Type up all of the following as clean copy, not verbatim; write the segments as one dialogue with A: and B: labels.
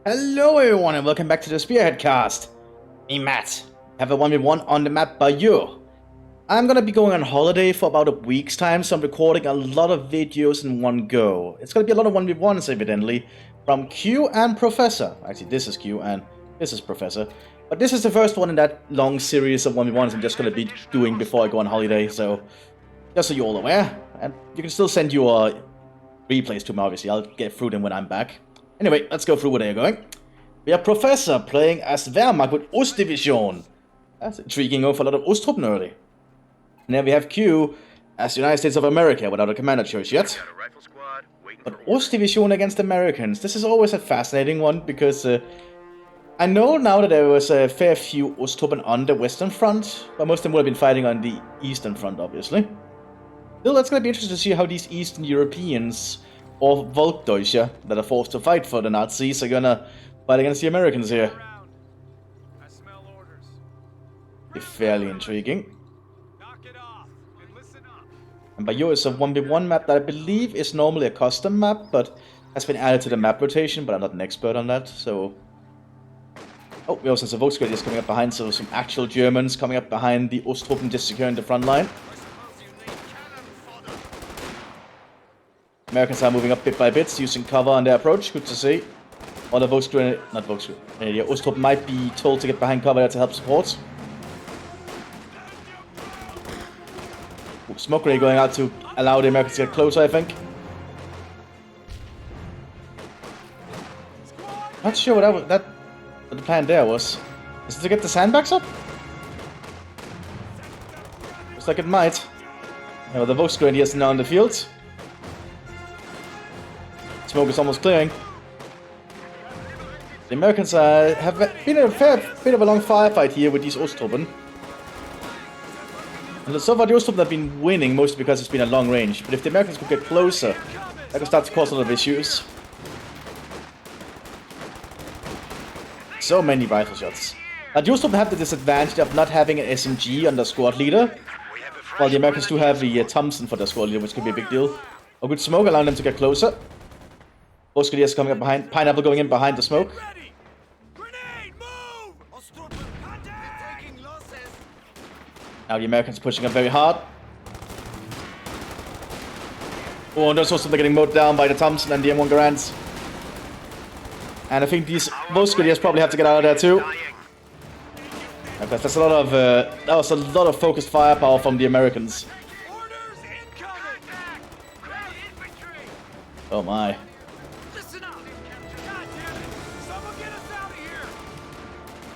A: Hello everyone and welcome back to the Spearhead cast. Me Matt. Have a 1v1 on the map Bayeux. I'm gonna be going on holiday for about a week's time, so I'm recording a lot of videos in one go. It's gonna be a lot of 1v1s evidently, from Q and Professor. Actually this is Q and this is Professor. But this is the first one in that long series of 1v1s I'm just gonna be doing before I go on holiday, so just so you're all aware. And you can still send your replays to me, obviously. I'll get through them when I'm back. Anyway, let's go through where they're going. We have Professor playing as Wehrmacht with Ostdivision. That's intriguing, over a lot of Osttruppen early. And then we have Q as United States of America without a commander choice yet. But Ostdivision against Americans, this is always a fascinating one because I know now that there was a fair few Osttruppen on the Western Front, but most of them would have been fighting on the Eastern Front, obviously. Still, that's going to be interesting to see how these Eastern Europeans or Volkdeutsche that are forced to fight for the Nazis are gonna fight against the Americans here. Be fairly intriguing. And Bayeux is a 1v1 map that I believe is normally a custom map, but has been added to the map rotation, but I'm not an expert on that, so... Oh, we also have some Volksgrenadiers coming up behind, so some actual Germans coming up behind the Osttruppen just securing the front line. Americans are moving up bit by bit, using cover on their approach. Good to see. Or the Osttruppen might be told to get behind cover there to help support. Ooh, smoke grenade going out to allow the Americans to get closer, I think. Not sure what what the plan there was. Is it to get the sandbags up? Looks like it might. Now the Volksgrenadiers now in the field. Smoke is almost clearing. The Americans have been in a fair bit of a long firefight here with these Osttruppen. And so far the Osttruppen have been winning, mostly because it's been a long range. But if the Americans could get closer, that could start to cause a lot of issues. So many rifle shots. The Osttruppen have the disadvantage of not having an SMG on their squad leader, while the Americans do have the Thompson for their squad leader, which could be a big deal. A good smoke allowing them to get closer. Volksgrenadiers coming up behind. Pineapple going in behind the smoke. Now the Americans pushing up very hard. Oh, and those also getting mowed down by the Thompson and the M1 Garands. And I think these Volksgrenadiers probably have to get out of there too. Because that's a lot of that was a lot of focused firepower from the Americans. Oh my.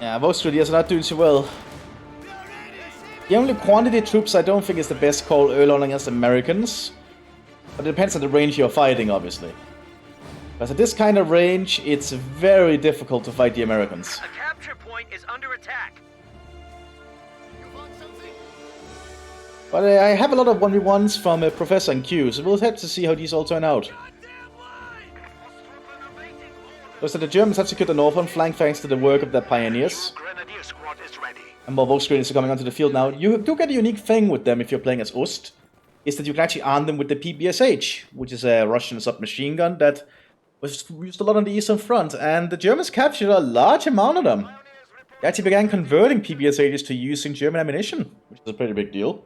A: Yeah, Volksgrenadiers are not doing so well. The only quantity of troops I don't think is the best call early on against Americans. But it depends on the range you're fighting, obviously. Because at this kind of range, it's very difficult to fight the Americans.
B: A capture point is under attack.
A: But I have a lot of 1v1s from Professor and Q, so we'll have to see how these all turn out. So the Germans have secured the northern flank thanks to the work of their pioneers. And more Volksgrenadiers are coming onto the field now. You do get a unique thing with them if you're playing as Ost, is that you can actually arm them with the PBSH, which is a Russian submachine gun that was used a lot on the Eastern Front, and the Germans captured a large amount of them. They actually began converting PBSHs to using German ammunition, which is a pretty big deal.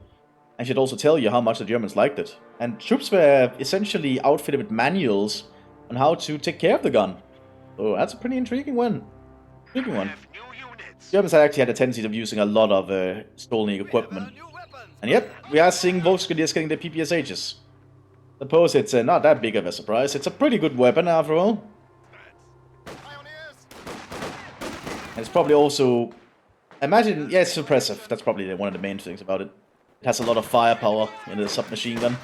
A: I should also tell you how much the Germans liked it. And troops were essentially outfitted with manuals on how to take care of the gun. So that's a pretty intriguing one. Germans actually had a tendency of using a lot of stolen equipment. And yet, we are seeing Volksgrenadiers getting the PPSHs. Suppose it's not that big of a surprise. It's a pretty good weapon after all. And it's probably also... Imagine, yeah, it's suppressive. That's probably one of the main things about it. It has a lot of firepower in the submachine gun.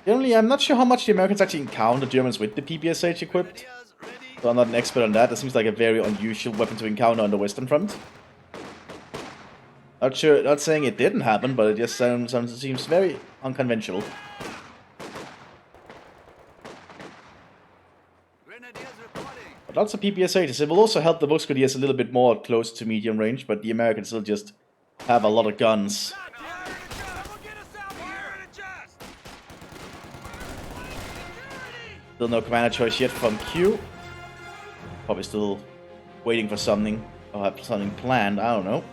A: Generally, I'm not sure how much the Americans actually encounter Germans with the PPSH equipped. So I'm not an expert on that. That seems like a very unusual weapon to encounter on the Western Front. Not sure, not saying it didn't happen, but it just seems very unconventional. But lots of PPSHs. It will also help the Volksgrenadiers a little bit more close to medium range, but the Americans still just have a lot of guns. Still no commander choice yet from Q. Probably still waiting for something, or have something planned, I don't know.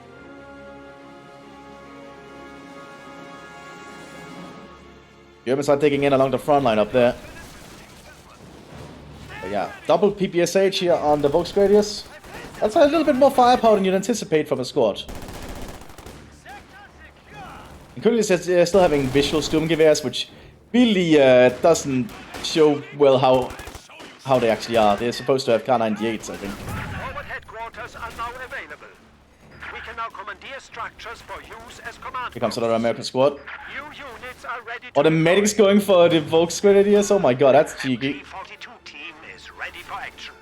A: Germans are taking in along the front line up there. But yeah, double PPSH here on the Volksgradius. That's a little bit more firepower than you'd anticipate from a squad. Including they're still having visual Sturmgewehrs, which really doesn't show well how they actually are. They're supposed to have K98s, I think.
B: Forward headquarters are now available. We can now commandeer structures for use as command.
A: Here comes another American squad.
B: New units are ready to
A: Oh, the medics going for the Volksgradius? Oh my god, that's cheeky.
B: T42 team is ready for action.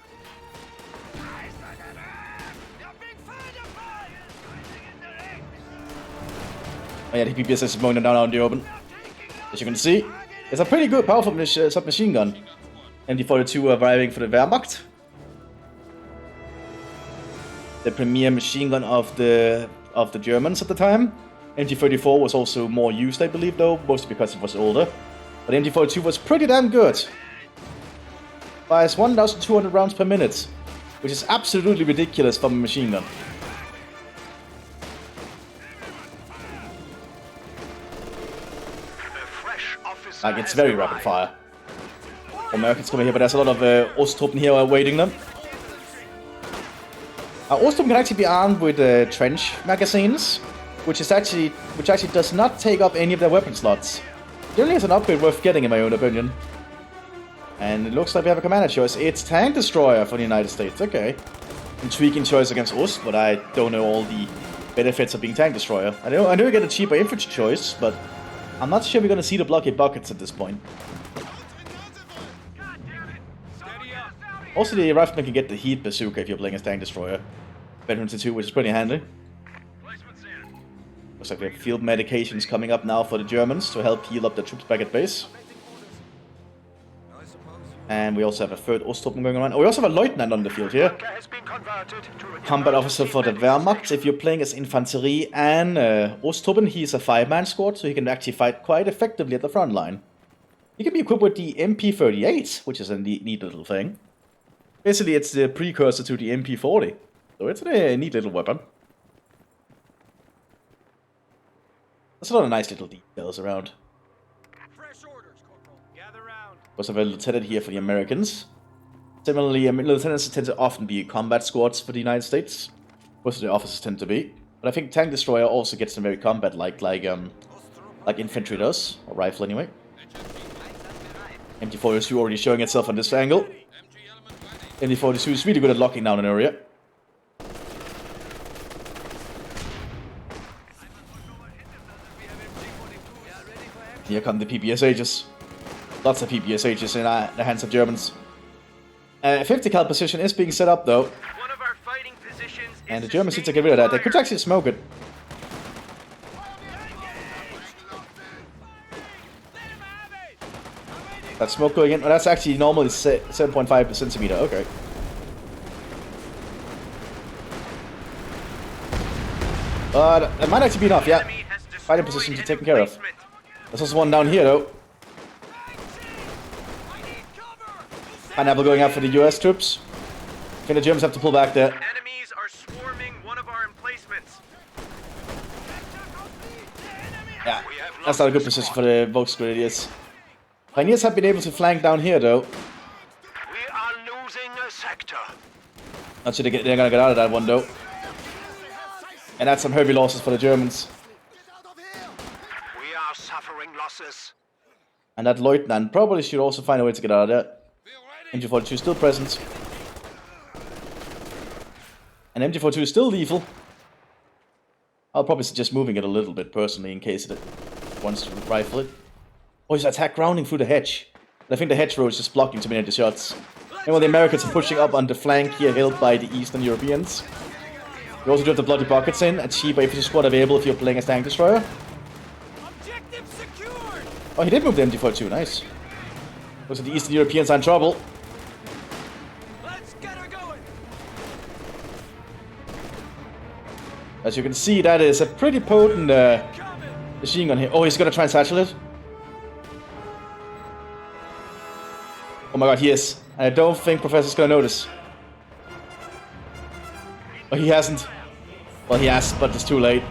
A: Oh yeah, the PPS is mowing them down out in the open. As you can see, it's a pretty good, powerful submachine gun. MD42 arriving for the Wehrmacht. The premier machine gun of the Germans at the time. MG34 was also more used, I believe, though, mostly because it was older. But MG42 was pretty damn good. Fires 1,200 rounds per minute, which is absolutely ridiculous from a machine gun. Like, it's very rapid fire. Americans coming here, but there's a lot of Osttruppen here awaiting them. Osttruppen can actually be armed with trench magazines, which actually does not take up any of their weapon slots. Generally, it's an upgrade worth getting, in my own opinion. And it looks like we have a commander choice. It's Tank Destroyer for the United States. Okay, intriguing choice against Ost, but I don't know all the benefits of being Tank Destroyer. I know we get a cheaper infantry choice, but I'm not sure we're going to see the blockade buckets at this point. Also, the rifleman can get the heat bazooka if you're playing as Tank Destroyer. Veteran 2, which is pretty handy. Looks like we have field medications coming up now for the Germans to help heal up the troops back at base. And we also have a third Osttruppen going around. Oh, we also have a Lieutenant on the field here. Combat officer for the Wehrmacht. If you're playing as Infanterie and Osttruppen, he's a 5-man squad, so he can actually fight quite effectively at the front line. He can be equipped with the MP38, which is a neat little thing. Basically, it's the precursor to the MP40. So it's a neat little weapon. There's a lot of nice little details around. Also have a lieutenant here for the Americans. Similarly, lieutenants tend to often be combat squads for the United States. Most of the officers tend to be. But I think Tank Destroyer also gets some very combat-like, like infantry does, or rifle anyway. MT42 already showing itself on this angle. MT42 is really good at locking down an area. Here come the PPSHs. Lots of PPSHs in the hands of Germans. 50 cal position is being set up though.
B: One of our fighting positions
A: and the Germans need to get rid of that. They could actually smoke it. That smoke going in. Well, that's actually normally 7.5 centimeter. Okay. That might actually be enough, yeah. Fighting position to be taken care of. There's also one down here though. Pineapple going out for the US troops. I think the Germans have to pull back there.
B: Enemies are swarming one of our emplacements.
A: Yeah, that's not a good position for the Volksgradius. Pioneers have been able to flank down here though.
B: We are losing a sector.
A: Not sure they're gonna get out of that one though. And that's some heavy losses for the Germans.
B: We are suffering losses.
A: And that Lieutenant probably should also find a way to get out of there. MG42 still present. And MG42 is still lethal. I'll probably suggest moving it a little bit personally in case it wants to rifle it. Oh, he's attack grounding through the hedge. But I think the hedgerow is just blocking too many of the shots. And while the Americans are pushing up on the flank here held by the Eastern Europeans. You also do have the bloody buckets in, a cheap infantry squad available if you're playing as Tank Destroyer. Oh, he did move the MG42, nice. Looks like the Eastern Europeans are in trouble. As you can see, that is a pretty potent machine gun here. Oh, he's gonna try and satchel it. Oh my god, he is. I don't think Professor's gonna notice. Oh, he hasn't. Well, he has, but it's too late.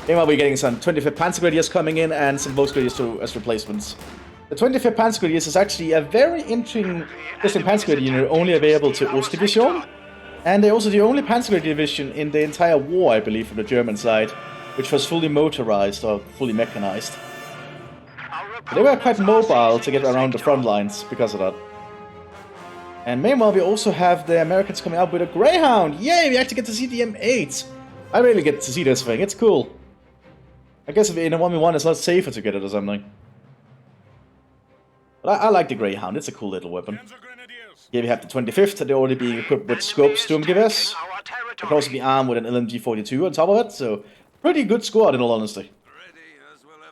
A: Meanwhile, we're getting some 25th Panzer Grenadiers coming in and some Volksgrenadiers as replacements. The 25th Panzer Grenadiers is actually a very interesting Panzer Grenadier unit, only available to Ostdivision. And they're also the only Panzer Grenadier division in the entire war, I believe, from the German side, which was fully motorized or fully mechanized. They were quite mobile to get around the front lines because of that. And meanwhile, we also have the Americans coming out with a Greyhound. Yay, we actually get to see the M8. I really get to see this thing, it's cool. I guess if in a 1v1 it's not safer to get it or something. But I like the Greyhound, it's a cool little weapon. Here we have the 25th, they're already being equipped with scope Sturmgewehrs. They can also be armed with an LMG-42 on top of it, so pretty good squad in all honesty.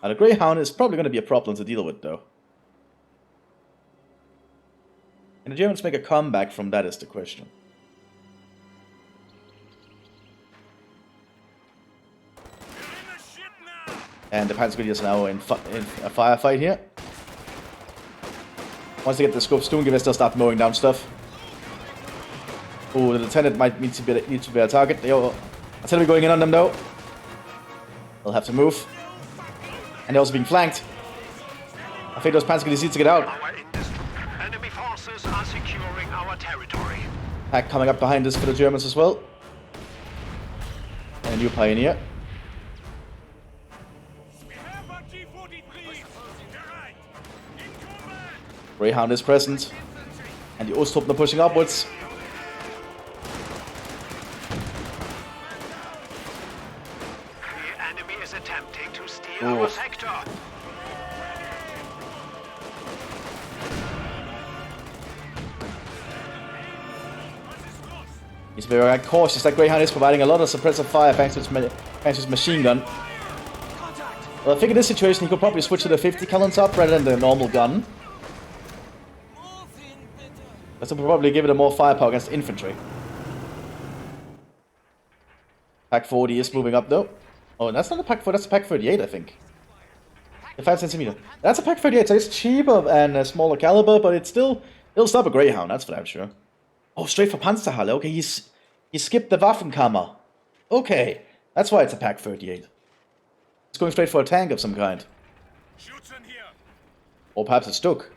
A: The Greyhound is probably going to be a problem to deal with, though. Can the Germans make a comeback from that is the question. And the Panzer Grenadiers are now in a firefight here. Once they get the scope, Sturmgewehrs, they'll start mowing down stuff. Oh, the lieutenant might need to be a target. They're artillery going in on them, though. They'll have to move. And they're also being flanked. I think those Panzer Grenadiers need to get out.
B: Enemy forces are securing our territory.
A: Attack coming up behind us for the Germans as well. And a new Pioneer. Greyhound is present. And the Osttruppen are pushing upwards.
B: The enemy is attempting to steal our sector.
A: He's very cautious. That Greyhound is providing a lot of suppressive fire thanks to his machine gun. Well, I think in this situation he could probably switch to the 50 cal top rather than the normal gun. This will probably give it a more firepower against infantry. Pack 40 is moving up though. Oh, that's not a Pack 40, that's a Pack 38, I think. The 5cm. That's a Pack 38, so it's cheaper and a smaller caliber, but it'll stop a Greyhound, that's for damn sure. Oh, straight for Panzerhalle. Okay, he skipped the Waffenkammer. Okay, that's why it's a Pack 38. It's going straight for a tank of some kind. Or perhaps a Stuck.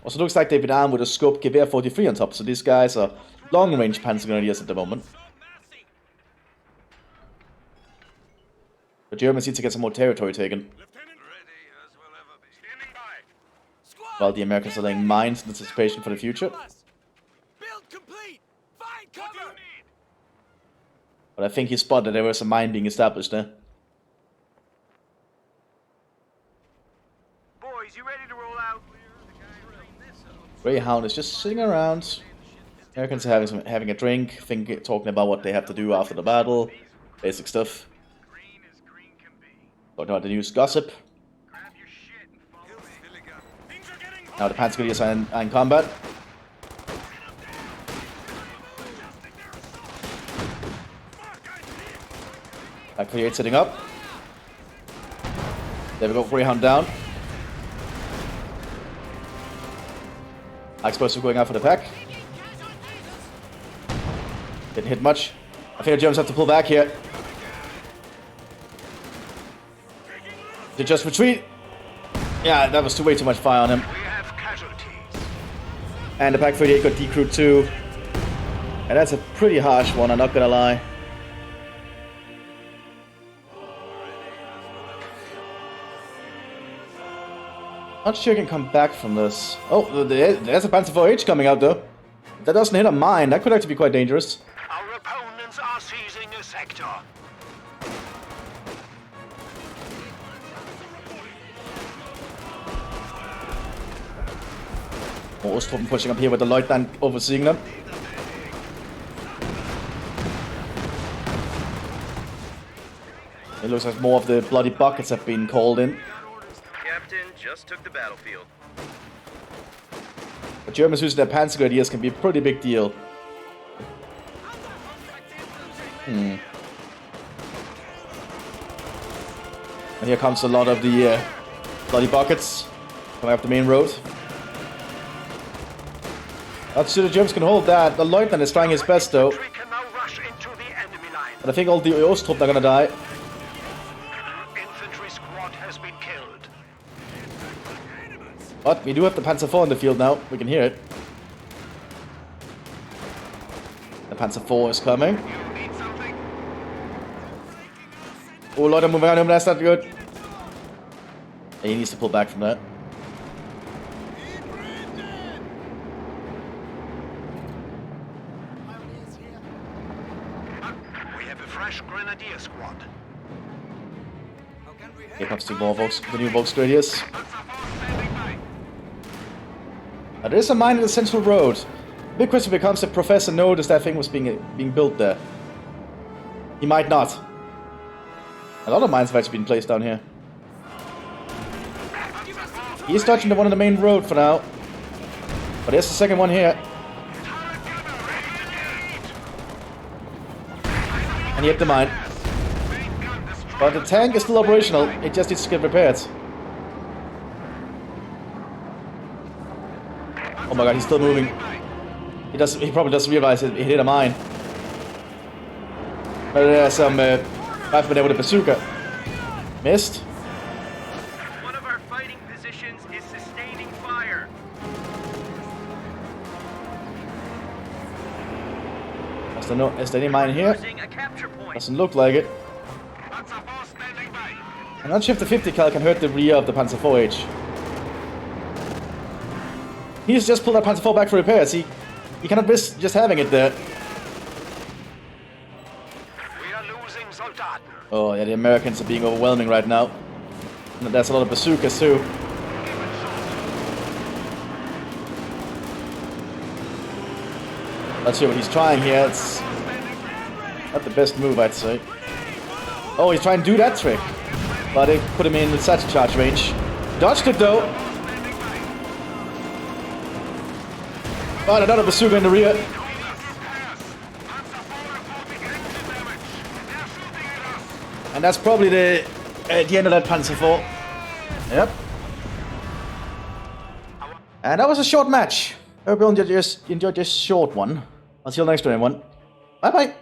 A: Also looks like they've been armed with a scope Gewehr 43 on top, so these guys are long-range Panzer Grenadiers at the moment. The Germans need to get some more territory taken. While the Americans are laying mines in anticipation for the future. But I think he spotted there was a mine being established there.
B: Boys, you ready to roll out?
A: Greyhound is just sitting around. Americans are having a drink, talking about what they have to do after the battle. Basic stuff. Talking about the news gossip. Now the Panzer Grenadiers are in combat. Pack 38 sitting up. There we go, Greyhound down. Explosive going out for the pack. Didn't hit much. I think the Germans have to pull back here. They just retreat. Yeah, that was way too much fire on him.
B: We have casualties.
A: And the Pack 38 got decrewed too. And that's a pretty harsh one, I'm not gonna lie. Not sure you can come back from this. Oh, there's a Panzer 4H coming out though. If that doesn't hit a mine, that could actually be quite dangerous.
B: Our opponents are seizing a sector.
A: More Osttruppen pushing up here with the Lieutenant overseeing them. It looks like more of the bloody buckets have been called in.
C: Captain just took the battlefield.
A: The Germans using their Panzer Grenadiers can be a pretty big deal. And here comes a lot of the bloody buckets coming up the main road. Not sure the Germans can hold that. The Lieutenant is trying his best though.
B: We can now rush into the enemy line.
A: But I think all the Ostrup are gonna die.
B: Infantry squad has been killed.
A: But we do have the Panzer IV in the field now. We can hear it. The Panzer IV is coming.
B: You need something?
A: Oh, Leute, moving on him. That's not good. He needs to pull back from that.
B: We have a fresh grenadier squad.
A: Here comes the more Volks, the new Volksgrenadiers. There's a mine in the central road. Big question becomes if Professor noticed that thing was being built there. He might not. A lot of mines have actually been placed down here. He's touching the one on the main road for now. But there's the second one here. And he hit the mine. But the tank is still operational. It just needs to get repaired. Oh my god, he's still moving. He probably doesn't realize it hit a mine. But there's some riflemen there with a bazooka. Missed.
C: One of our fighting positions is sustaining fire.
A: Is there any mine here?
C: Losing a capture point.
A: Doesn't look like it. I'm not sure if the 50 cal can hurt the rear of the Panzer IV-H. He's just pulled that Panzer IV back for repairs. He cannot risk just having it there.
B: We are losing Soldaten.
A: Oh yeah, the Americans are being overwhelming right now. And there's a lot of bazookas too. Let's see what he's trying here. It's not the best move, I'd say. Oh, he's trying to do that trick. But they put him in with such a charge range. Dodged it though. But another bazooka in the rear. And that's probably the end of that Panzer IV. Yep. And that was a short match. I hope you enjoyed this short one. I'll see you next time, everyone. Bye bye.